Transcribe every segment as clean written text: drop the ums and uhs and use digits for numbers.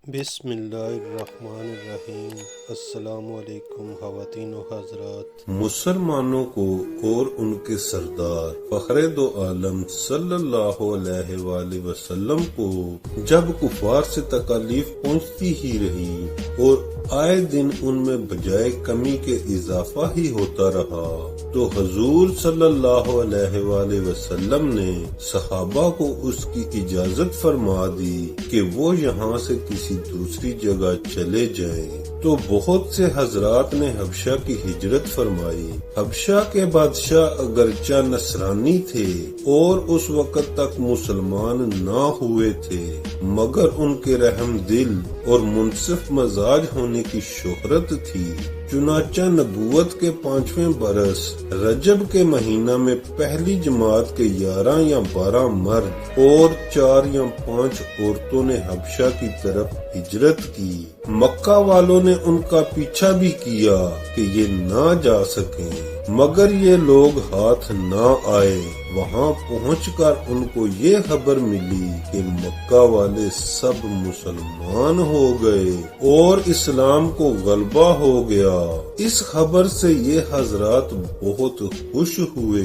بسم اللہ الرحمن الرحیم۔ السلام علیکم خواتین و حضرات۔ مسلمانوں کو اور ان کے سردار فخر دو عالم صلی اللہ علیہ وآلہ وسلم کو جب کفار سے تکالیف پہنچتی ہی رہی اور آئے دن ان میں بجائے کمی کے اضافہ ہی ہوتا رہا تو حضور صلی اللہ علیہ وآلہ وسلم نے صحابہ کو اس کی اجازت فرما دی کہ وہ یہاں سے کسی دوسری جگہ چلے جائیں، تو بہت سے حضرات نے حبشہ کی ہجرت فرمائی۔ حبشہ کے بادشاہ اگرچہ نصرانی تھے اور اس وقت تک مسلمان نہ ہوئے تھے، مگر ان کے رحم دل اور منصف مزاج ہونے کی شہرت تھی۔ چنانچہ نبوت کے 5ویں برس رجب کے مہینہ میں پہلی جماعت کے 11 یا 12 مرد اور 4 یا 5 عورتوں نے حبشہ کی طرف ہجرت کی۔ مکہ والوں نے ان کا پیچھا بھی کیا کہ یہ نہ جا سکیں، مگر یہ لوگ ہاتھ نہ آئے۔ وہاں پہنچ کر ان کو یہ خبر ملی کہ مکہ والے سب مسلمان ہو گئے اور اسلام کو غلبہ ہو گیا۔ اس خبر سے یہ حضرات بہت خوش ہوئے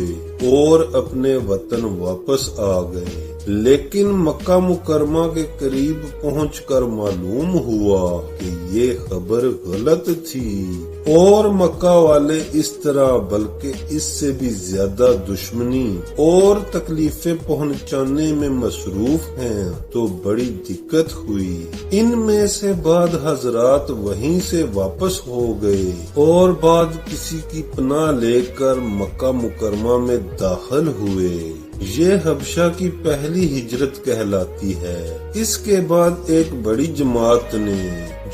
اور اپنے وطن واپس آ گئے، لیکن مکہ مکرمہ کے قریب پہنچ کر معلوم ہوا کہ یہ خبر غلط تھی اور مکہ والے اس طرح بلکہ اس سے بھی زیادہ دشمنی اور تکلیفیں پہنچانے میں مصروف ہیں، تو بڑی دقت ہوئی۔ ان میں سے بعض حضرات وہیں سے واپس ہو گئے اور بعض کسی کی پناہ لے کر مکہ مکرمہ میں داخل ہوئے۔ یہ حبشہ کی پہلی ہجرت کہلاتی ہے۔ اس کے بعد ایک بڑی جماعت نے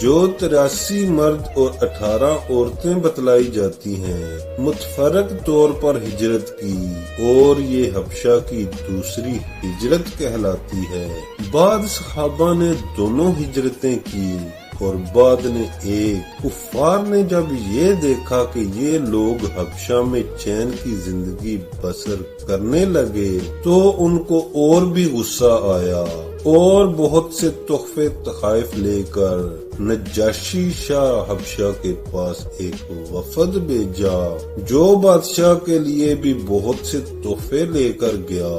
جو 83 مرد اور 18 عورتیں بتلائی جاتی ہیں متفرق طور پر ہجرت کی اور یہ حبشہ کی دوسری ہجرت کہلاتی ہے۔ بعض صحابہ نے دونوں ہجرتیں کی اور بعد نے ایک۔ کفار نے جب یہ دیکھا کہ یہ لوگ حبشہ میں چین کی زندگی بسر کرنے لگے تو ان کو اور بھی غصہ آیا اور بہت سے تحفے تحائف لے کر نجاشی شاہ حبشہ کے پاس ایک وفد بھیجا، جو بادشاہ کے لیے بھی بہت سے تحفے لے کر گیا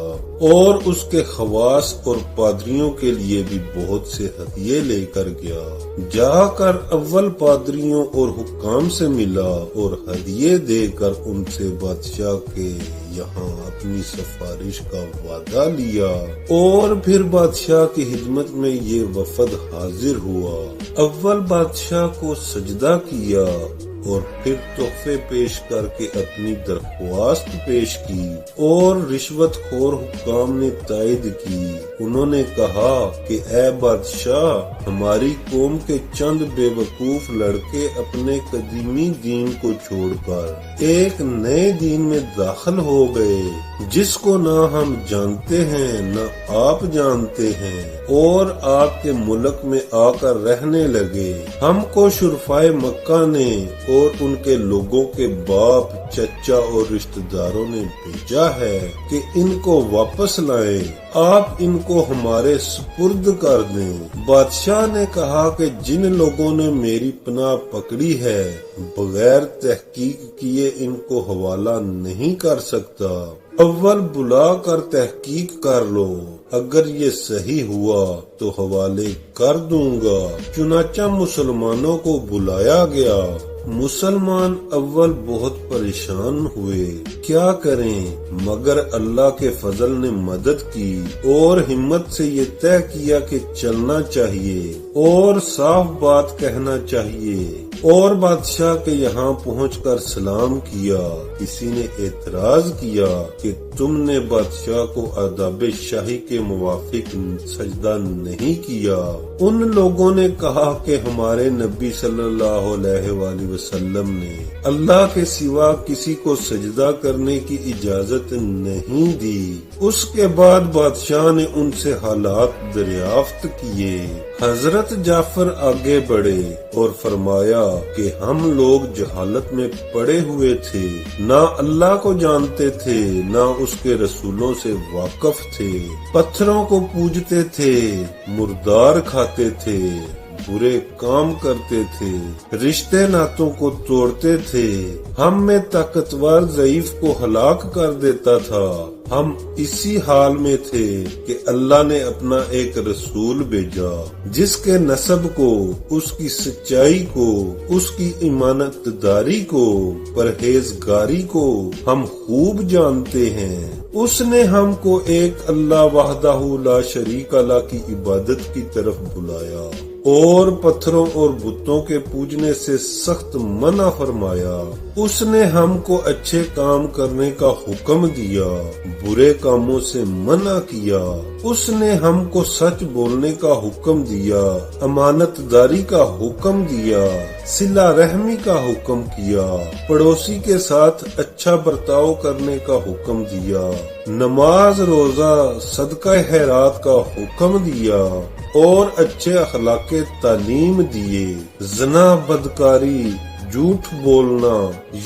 اور اس کے خواص اور پادریوں کے لیے بھی بہت سے ہدیے لے کر گیا۔ جا کر اول پادریوں اور حکام سے ملا اور ہدیے دے کر ان سے بادشاہ کے یہاں اپنی سفارش کا وعدہ لیا، اور پھر بادشاہ کی خدمت میں یہ وفد حاضر ہوا۔ اول بادشاہ کو سجدہ کیا اور پھر تحفے پیش کر کے اپنی درخواست پیش کی، اور رشوت خور حکام نے تائید کی۔ انہوں نے کہا کہ اے بادشاہ، ہماری قوم کے چند بے وقوف لڑکے اپنے قدیمی دین کو چھوڑ کر ایک نئے دین میں داخل ہو گئے، جس کو نہ ہم جانتے ہیں نہ آپ جانتے ہیں، اور آپ کے ملک میں آ کر رہنے لگے۔ ہم کو شرفائے مکہ نے اور ان کے لوگوں کے باپ، چچا اور رشتہ داروں نے بھیجا ہے کہ ان کو واپس لائیں، آپ ان کو ہمارے سپرد کر دیں۔ بادشاہ نے کہا کہ جن لوگوں نے میری پناہ پکڑی ہے بغیر تحقیق کیے ان کو حوالہ نہیں کر سکتا، اول بلا کر تحقیق کر لو، اگر یہ صحیح ہوا تو حوالے کر دوں گا۔ چنانچہ مسلمانوں کو بلایا گیا۔ مسلمان اول بہت پریشان ہوئے، کیا کریں، مگر اللہ کے فضل نے مدد کی اور ہمت سے یہ طے کیا کہ چلنا چاہیے اور صاف بات کہنا چاہیے، اور بادشاہ کے یہاں پہنچ کر سلام کیا۔ کسی نے اعتراض کیا کہ تم نے بادشاہ کو آداب شاہی کے موافق سجدہ نہیں کیا۔ ان لوگوں نے کہا کہ ہمارے نبی صلی اللہ علیہ وآلہ وسلم نے اللہ کے سوا کسی کو سجدہ کرنے کی اجازت نہیں دی۔ اس کے بعد بادشاہ نے ان سے حالات دریافت کیے۔ حضرت جعفر آگے بڑھے اور فرمایا کہ ہم لوگ جہالت میں پڑے ہوئے تھے، نہ اللہ کو جانتے تھے نہ اس کے رسولوں سے واقف تھے، پتھروں کو پوجتے تھے، مردار کھاتے تھے، برے کام کرتے تھے، رشتے ناتوں کو توڑتے تھے، ہم میں طاقتور ضعیف کو ہلاک کر دیتا تھا۔ ہم اسی حال میں تھے کہ اللہ نے اپنا ایک رسول بھیجا جس کے نسب کو، اس کی سچائی کو، اس کی امانت داری کو، پرہیزگاری کو ہم خوب جانتے ہیں۔ اس نے ہم کو ایک اللہ وحدہ لا شریک له کی عبادت کی طرف بلایا اور پتھروں اور بتوں کے پوجنے سے سخت منع فرمایا۔ اس نے ہم کو اچھے کام کرنے کا حکم دیا، برے کاموں سے منع کیا۔ اس نے ہم کو سچ بولنے کا حکم دیا، امانت داری کا حکم دیا، صلہ رحمی کا حکم کیا، پڑوسی کے ساتھ اچھا برتاؤ کرنے کا حکم دیا، نماز روزہ صدقہ خیرات کا حکم دیا اور اچھے اخلاق تعلیم دیے۔ زنا، بدکاری، جھوٹ بولنا،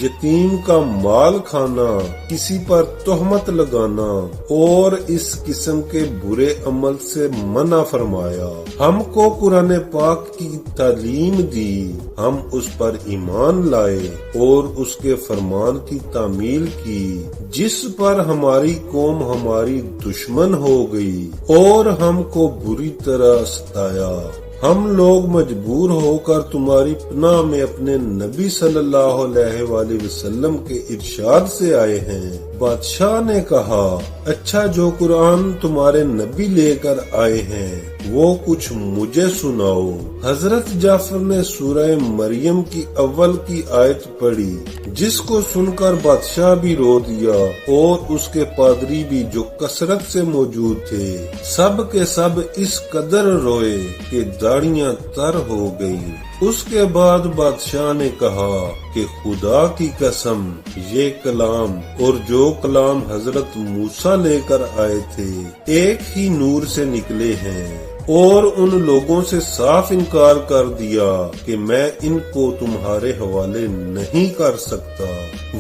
یتیم کا مال کھانا، کسی پر تہمت لگانا اور اس قسم کے برے عمل سے منع فرمایا۔ ہم کو قرآن پاک کی تعلیم دی، ہم اس پر ایمان لائے اور اس کے فرمان کی تعمیل کی، جس پر ہماری قوم ہماری دشمن ہو گئی اور ہم کو بری طرح ستایا۔ ہم لوگ مجبور ہو کر تمہاری پناہ میں اپنے نبی صلی اللہ علیہ وآلہ وسلم کے ارشاد سے آئے ہیں۔ بادشاہ نے کہا، اچھا جو قرآن تمہارے نبی لے کر آئے ہیں وہ کچھ مجھے سناؤ۔ حضرت جعفر نے سورہ مریم کی اول کی آیت پڑھی، جس کو سن کر بادشاہ بھی رو دیا اور اس کے پادری بھی جو کثرت سے موجود تھے، سب کے سب اس قدر روئے کہ داڑیاں تر ہو گئیں۔ اس کے بعد بادشاہ نے کہا کہ خدا کی قسم، یہ کلام اور جو کلام حضرت موسیٰ لے کر آئے تھے ایک ہی نور سے نکلے ہیں، اور ان لوگوں سے صاف انکار کر دیا کہ میں ان کو تمہارے حوالے نہیں کر سکتا۔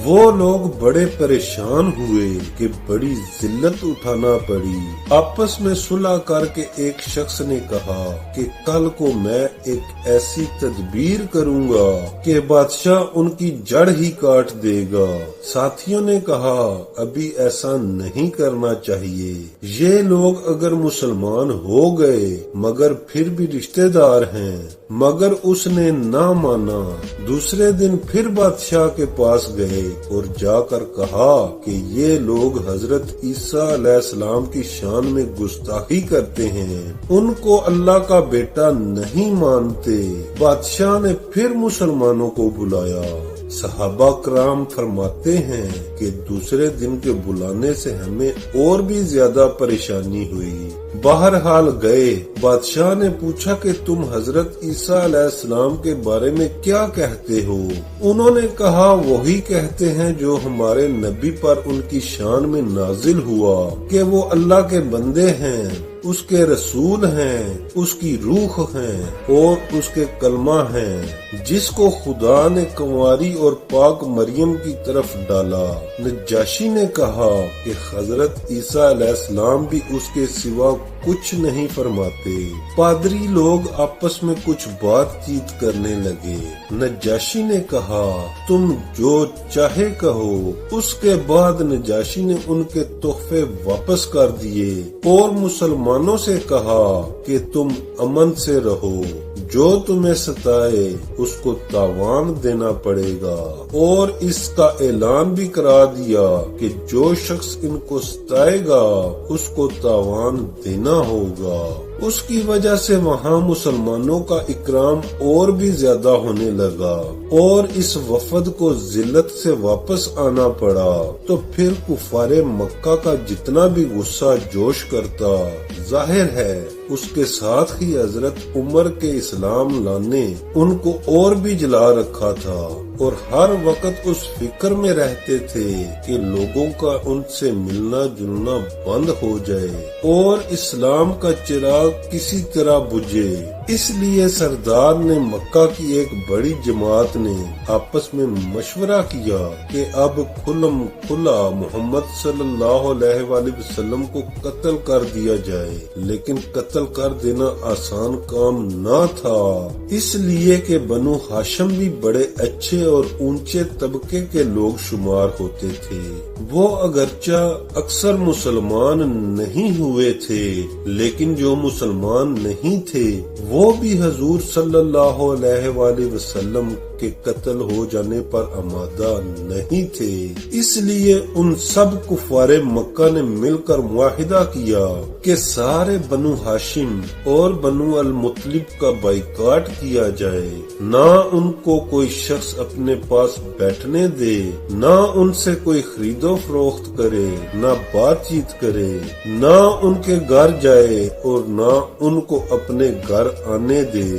وہ لوگ بڑے پریشان ہوئے کہ بڑی ذلت اٹھانا پڑی۔ آپس میں صلح کر کے ایک شخص نے کہا کہ کل کو میں ایک ایسی تدبیر کروں گا کہ بادشاہ ان کی جڑ ہی کاٹ دے گا۔ ساتھیوں نے کہا، ابھی ایسا نہیں کرنا چاہیے، یہ لوگ اگر مسلمان ہو گئے مگر پھر بھی رشتہ دار ہیں۔ مگر اس نے نہ مانا۔ دوسرے دن پھر بادشاہ کے پاس گئے اور جا کر کہا کہ یہ لوگ حضرت عیسیٰ علیہ السلام کی شان میں گستاخی کرتے ہیں، ان کو اللہ کا بیٹا نہیں مانتے۔ بادشاہ نے پھر مسلمانوں کو بلایا۔ صحابہ کرام فرماتے ہیں کہ دوسرے دن کے بلانے سے ہمیں اور بھی زیادہ پریشانی ہوئی۔ بہرحال گئے۔ بادشاہ نے پوچھا کہ تم حضرت عیسیٰ علیہ السلام کے بارے میں کیا کہتے ہو؟ انہوں نے کہا، وہی کہتے ہیں جو ہمارے نبی پر ان کی شان میں نازل ہوا کہ وہ اللہ کے بندے ہیں، اس کے رسول ہیں، اس کی روح ہیں اور اس کے کلمہ ہیں، جس کو خدا نے کنواری اور پاک مریم کی طرف ڈالا۔ نجاشی نے کہا کہ حضرت عیسیٰ علیہ السلام بھی اس کے سوا کچھ نہیں فرماتے۔ پادری لوگ آپس میں کچھ بات چیت کرنے لگے۔ نجاشی نے کہا، تم جو چاہے کہو۔ اس کے بعد نجاشی نے ان کے تحفے واپس کر دیے اور مسلمانوں سے کہا کہ تم امن سے رہو، جو تمہیں ستائے اس کو تاوان دینا پڑے گا، اور اس کا اعلان بھی کرا دیا کہ جو شخص ان کو ستائے گا اس کو تاوان دینا ہوگا۔ اس کی وجہ سے وہاں مسلمانوں کا اکرام اور بھی زیادہ ہونے لگا اور اس وفد کو ذلت سے واپس آنا پڑا۔ تو پھر کفار مکہ کا جتنا بھی غصہ جوش کرتا، ظاہر ہے اس کے ساتھ ہی حضرت عمر کے اسلام لانے ان کو اور بھی جلا رکھا تھا، اور ہر وقت اس فکر میں رہتے تھے کہ لوگوں کا ان سے ملنا جلنا بند ہو جائے اور اسلام کا چراغ کسی طرح بجھے۔ اس لیے سردار نے مکہ کی ایک بڑی جماعت نے آپس میں مشورہ کیا کہ اب کھلم کھلا محمد صلی اللہ علیہ وآلہ وسلم کو قتل کر دیا جائے، لیکن قتل کر دینا آسان کام نہ تھا، اس لیے کہ بنو ہاشم بھی بڑے اچھے اور اونچے طبقے کے لوگ شمار ہوتے تھے۔ وہ اگرچہ اکثر مسلمان نہیں ہوئے تھے، لیکن جو مسلمان نہیں تھے وہ بھی حضور صلی اللہ علیہ وآلہ وسلم کے قتل ہو جانے پر آمادہ نہیں تھے۔ اس لیے ان سب کفار مکہ نے مل کر معاہدہ کیا کہ سارے بنو ہاشم اور بنو المطلب کا بائیکاٹ کیا جائے، نہ ان کو کوئی شخص اپنے پاس بیٹھنے دے، نہ ان سے کوئی خرید و فروخت کرے، نہ بات چیت کرے، نہ ان کے گھر جائے اور نہ ان کو اپنے گھر آنے دے،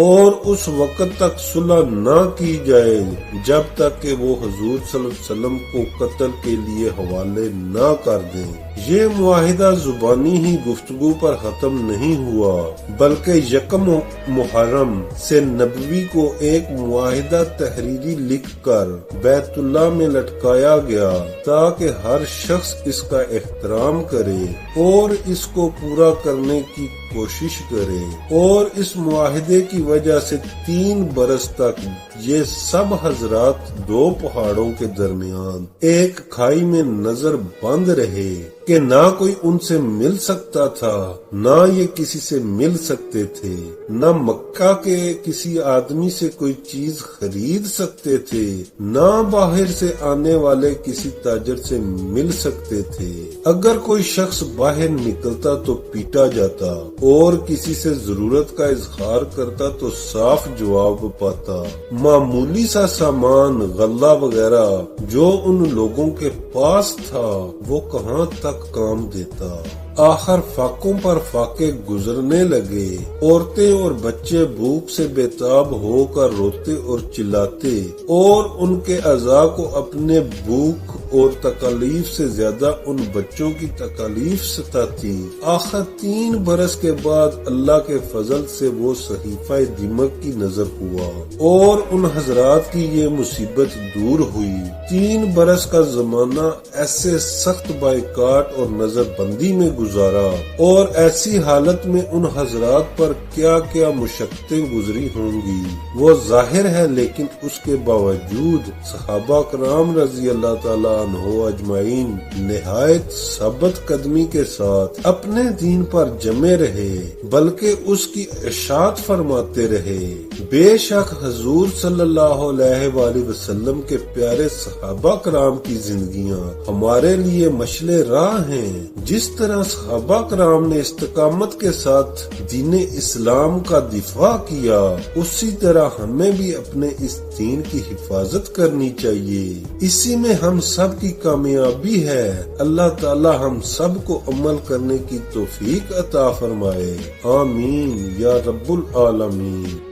اور اس وقت تک صلح نہ کی جائے جب تک کہ وہ حضور صلی اللہ علیہ وسلم کو قتل کے لیے حوالے نہ کر دیں۔ یہ معاہدہ زبانی ہی گفتگو پر ختم نہیں ہوا، بلکہ یکم محرم سے نبوی کو ایک معاہدہ تحریری لکھ کر بیت اللہ میں لٹکایا گیا تاکہ ہر شخص اس کا احترام کرے اور اس کو پورا کرنے کی کوشش کرے، اور اس معاہدے کی وجہ سے 3 برس تک یہ سب حضرات 2 پہاڑوں کے درمیان ایک کھائی میں نظر بند رہے کہ نہ کوئی ان سے مل سکتا تھا، نہ یہ کسی سے مل سکتے تھے، نہ مکہ کے کسی آدمی سے کوئی چیز خرید سکتے تھے، نہ باہر سے آنے والے کسی تاجر سے مل سکتے تھے۔ اگر کوئی شخص باہر نکلتا تو پیٹا جاتا اور کسی سے ضرورت کا اظہار کرتا تو صاف جواب پاتا۔ معمولی سا سامان غلہ وغیرہ جو ان لوگوں کے پاس تھا وہ کہاں تک کام دیتا۔ آخر فاقوں پر فاقے گزرنے لگے، عورتیں اور بچے بھوک سے بےتاب ہو کر روتے اور چلاتے، اور ان کے اعضاء کو اپنے بھوک اور تکالیف سے زیادہ ان بچوں کی تکالیف ستاتی۔ آخر 3 برس کے بعد اللہ کے فضل سے وہ صحیفہ دمک کی نظر ہوا اور ان حضرات کی یہ مصیبت دور ہوئی۔ 3 برس کا زمانہ ایسے سخت بائیکاٹ اور نظر بندی میں گزارا، اور ایسی حالت میں ان حضرات پر کیا کیا مشقتیں گزری ہوں گی وہ ظاہر ہے، لیکن اس کے باوجود صحابہ کرام رضی اللہ تعالی عنہ اجمعین نہایت ثابت قدمی کے ساتھ اپنے دین پر جمے رہے، بلکہ اس کی اشاعت فرماتے رہے۔ بے شک حضور صلی اللہ علیہ وآلہ وسلم کے پیارے صحابہ کرام کی زندگیاں ہمارے لیے مشعل راہ ہیں۔ جس طرح صحابہ کرام نے استقامت کے ساتھ دین اسلام کا دفاع کیا، اسی طرح ہمیں بھی اپنے اس دین کی حفاظت کرنی چاہیے۔ اسی میں ہم سب کی کامیابی ہے۔ اللہ تعالی ہم سب کو عمل کرنے کی توفیق عطا فرمائے، آمین یا رب العالمین۔